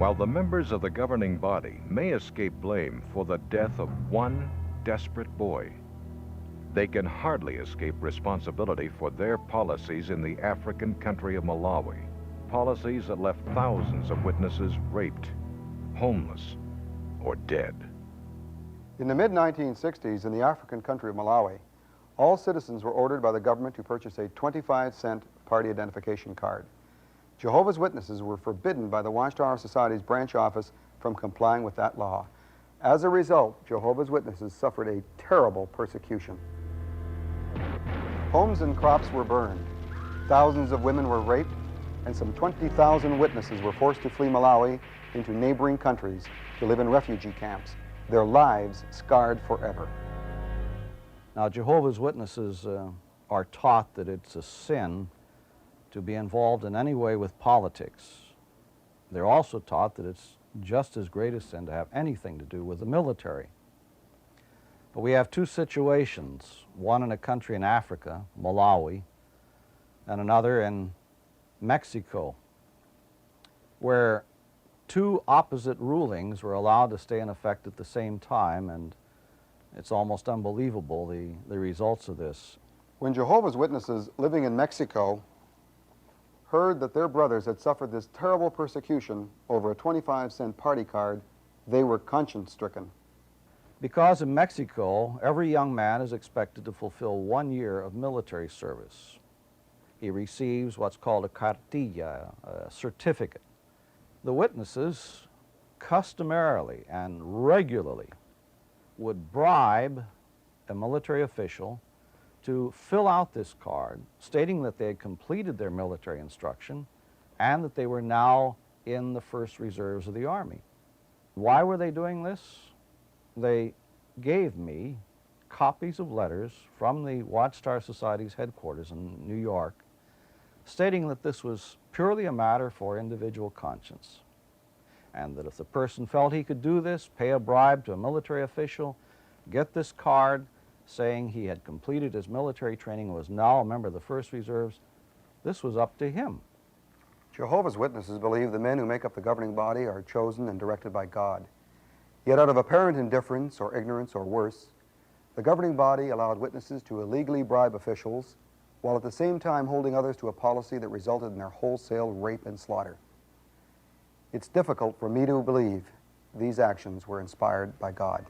While the members of the governing body may escape blame for the death of one desperate boy, they can hardly escape responsibility for their policies in the African country of Malawi, policies that left thousands of witnesses raped, homeless, or dead. In the mid-1960s, in the African country of Malawi, all citizens were ordered by the government to purchase a 25-cent party identification card. Jehovah's Witnesses were forbidden by the Watchtower Society's branch office from complying with that law. As a result, Jehovah's Witnesses suffered a terrible persecution. Homes and crops were burned, thousands of women were raped, and some 20,000 witnesses were forced to flee Malawi into neighboring countries to live in refugee camps, their lives scarred forever. Now, Jehovah's Witnesses are taught that it's a sin to be involved in any way with politics. They're also taught that it's just as great a sin to have anything to do with the military. But we have two situations, one in a country in Africa, Malawi, and another in Mexico, where two opposite rulings were allowed to stay in effect at the same time, and it's almost unbelievable, the results of this. When Jehovah's Witnesses living in Mexico heard that their brothers had suffered this terrible persecution over a 25-cent party card, they were conscience-stricken. Because in Mexico, every young man is expected to fulfill 1 year of military service. He receives what's called a cartilla, a certificate. The witnesses customarily and regularly would bribe a military official to fill out this card, stating that they had completed their military instruction and that they were now in the first reserves of the Army. Why were they doing this? They gave me copies of letters from the Watchtower Society's headquarters in New York, stating that this was purely a matter for individual conscience, and that if the person felt he could do this, pay a bribe to a military official, get this card saying he had completed his military training and was now a member of the First Reserves, this was up to him. Jehovah's Witnesses believe the men who make up the governing body are chosen and directed by God. Yet out of apparent indifference or ignorance or worse, the governing body allowed witnesses to illegally bribe officials while at the same time holding others to a policy that resulted in their wholesale rape and slaughter. It's difficult for me to believe these actions were inspired by God.